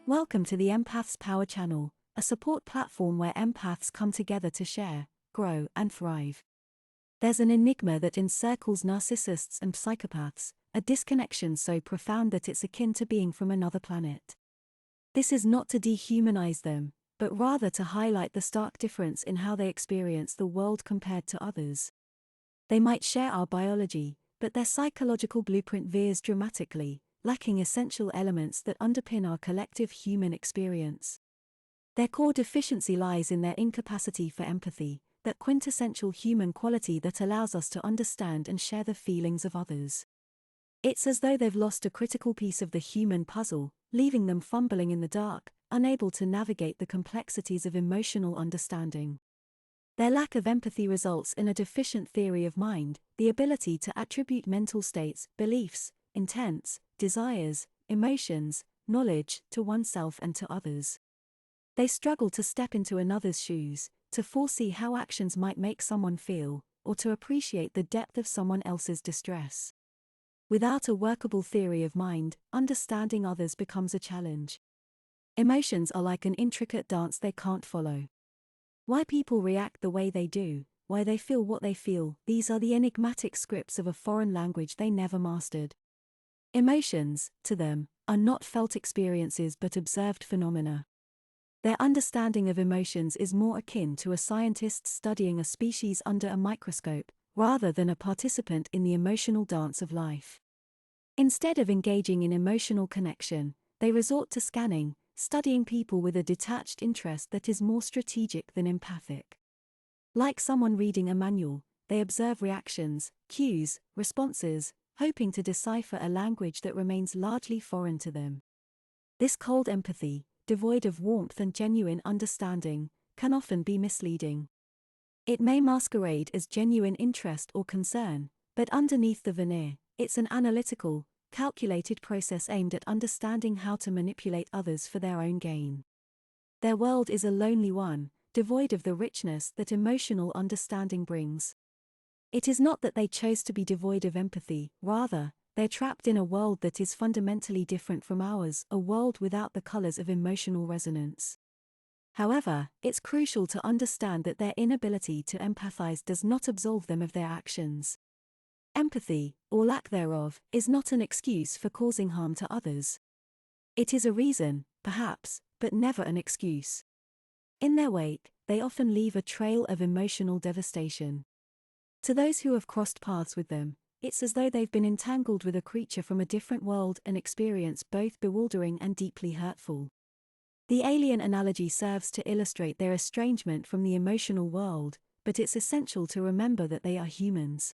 Welcome to the Empaths Power Channel, a support platform where empaths come together to share, grow, and thrive. There's an enigma that encircles narcissists and psychopaths, a disconnection so profound that it's akin to being from another planet. This is not to dehumanize them, but rather to highlight the stark difference in how they experience the world compared to others. They might share our biology, but their psychological blueprint veers dramatically, lacking essential elements that underpin our collective human experience. Their core deficiency lies in their incapacity for empathy, that quintessential human quality that allows us to understand and share the feelings of others. It's as though they've lost a critical piece of the human puzzle, leaving them fumbling in the dark, unable to navigate the complexities of emotional understanding. Their lack of empathy results in a deficient theory of mind, the ability to attribute mental states, beliefs, intents, desires, emotions, knowledge to oneself and to others. They struggle to step into another's shoes, to foresee how actions might make someone feel, or to appreciate the depth of someone else's distress. Without a workable theory of mind, understanding others becomes a challenge. Emotions are like an intricate dance they can't follow. Why people react the way they do, why they feel what they feel, these are the enigmatic scripts of a foreign language they never mastered. Emotions, to them, are not felt experiences but observed phenomena. Their understanding of emotions is more akin to a scientist studying a species under a microscope, rather than a participant in the emotional dance of life. Instead of engaging in emotional connection, they resort to scanning, studying people with a detached interest that is more strategic than empathic. Like someone reading a manual, they observe reactions, cues, responses, hoping to decipher a language that remains largely foreign to them. This cold empathy, devoid of warmth and genuine understanding, can often be misleading. It may masquerade as genuine interest or concern, but underneath the veneer, it's an analytical, calculated process aimed at understanding how to manipulate others for their own gain. Their world is a lonely one, devoid of the richness that emotional understanding brings. It is not that they chose to be devoid of empathy, rather, they're trapped in a world that is fundamentally different from ours, a world without the colors of emotional resonance. However, it's crucial to understand that their inability to empathize does not absolve them of their actions. Empathy, or lack thereof, is not an excuse for causing harm to others. It is a reason, perhaps, but never an excuse. In their wake, they often leave a trail of emotional devastation. To those who have crossed paths with them, it's as though they've been entangled with a creature from a different world, an experience both bewildering and deeply hurtful. The alien analogy serves to illustrate their estrangement from the emotional world, but it's essential to remember that they are humans.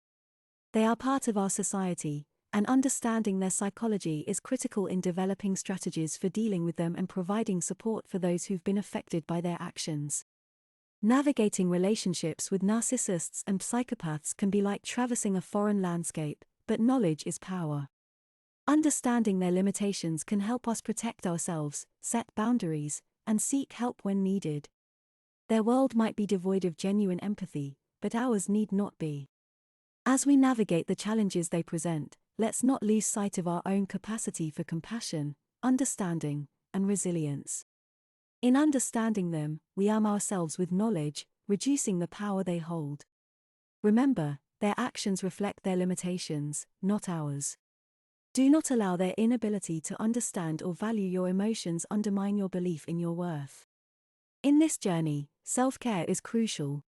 They are part of our society, and understanding their psychology is critical in developing strategies for dealing with them and providing support for those who've been affected by their actions. Navigating relationships with narcissists and psychopaths can be like traversing a foreign landscape, but knowledge is power. Understanding their limitations can help us protect ourselves, set boundaries, and seek help when needed. Their world might be devoid of genuine empathy, but ours need not be. As we navigate the challenges they present, let's not lose sight of our own capacity for compassion, understanding, and resilience. In understanding them, we arm ourselves with knowledge, reducing the power they hold. Remember, their actions reflect their limitations, not ours. Do not allow their inability to understand or value your emotions undermine your belief in your worth. In this journey, self-care is crucial.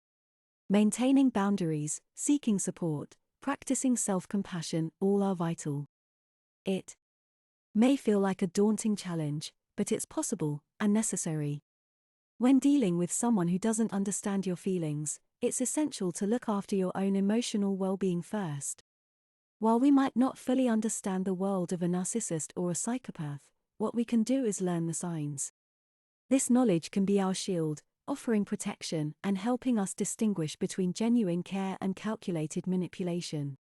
Maintaining boundaries, seeking support, practicing self-compassion, all are vital. It may feel like a daunting challenge, but it's possible and necessary. When dealing with someone who doesn't understand your feelings, it's essential to look after your own emotional well-being first. While we might not fully understand the world of a narcissist or a psychopath, what we can do is learn the signs. This knowledge can be our shield, offering protection and helping us distinguish between genuine care and calculated manipulation.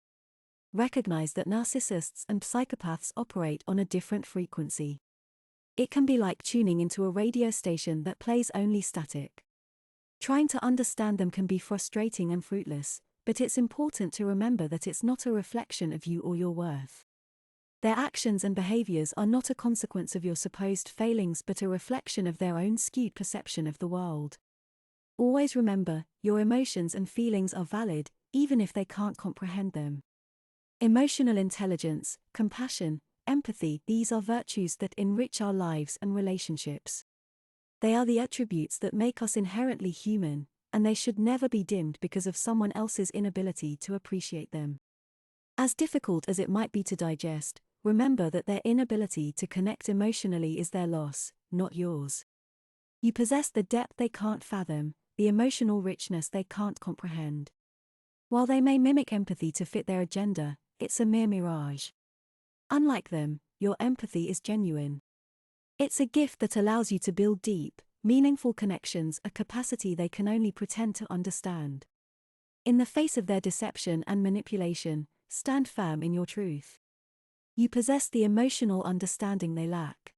Recognize that narcissists and psychopaths operate on a different frequency. It can be like tuning into a radio station that plays only static. Trying to understand them can be frustrating and fruitless, but it's important to remember that it's not a reflection of you or your worth. Their actions and behaviors are not a consequence of your supposed failings but a reflection of their own skewed perception of the world. Always remember, your emotions and feelings are valid, even if they can't comprehend them. Emotional intelligence, compassion, empathy, these are virtues that enrich our lives and relationships. They are the attributes that make us inherently human, and they should never be dimmed because of someone else's inability to appreciate them. As difficult as it might be to digest, remember that their inability to connect emotionally is their loss, not yours. You possess the depth they can't fathom, the emotional richness they can't comprehend. While they may mimic empathy to fit their agenda, it's a mere mirage. Unlike them, your empathy is genuine. It's a gift that allows you to build deep, meaningful connections, a capacity they can only pretend to understand. In the face of their deception and manipulation, stand firm in your truth. You possess the emotional understanding they lack.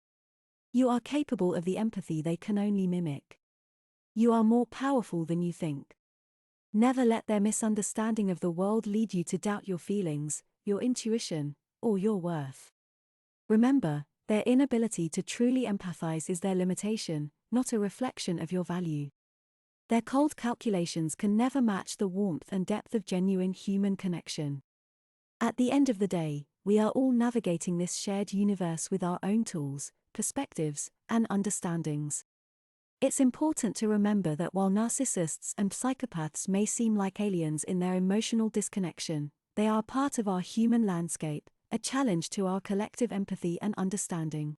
You are capable of the empathy they can only mimic. You are more powerful than you think. Never let their misunderstanding of the world lead you to doubt your feelings, your intuition, or your worth. Remember, their inability to truly empathize is their limitation, not a reflection of your value. Their cold calculations can never match the warmth and depth of genuine human connection. At the end of the day, we are all navigating this shared universe with our own tools, perspectives, and understandings. It's important to remember that while narcissists and psychopaths may seem like aliens in their emotional disconnection, they are part of our human landscape, a challenge to our collective empathy and understanding.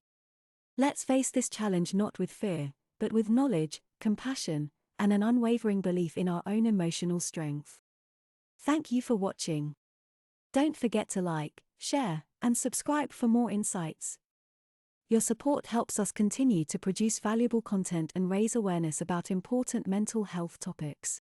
Let's face this challenge not with fear, but with knowledge, compassion, and an unwavering belief in our own emotional strength. Thank you for watching. Don't forget to like, share, and subscribe for more insights. Your support helps us continue to produce valuable content and raise awareness about important mental health topics.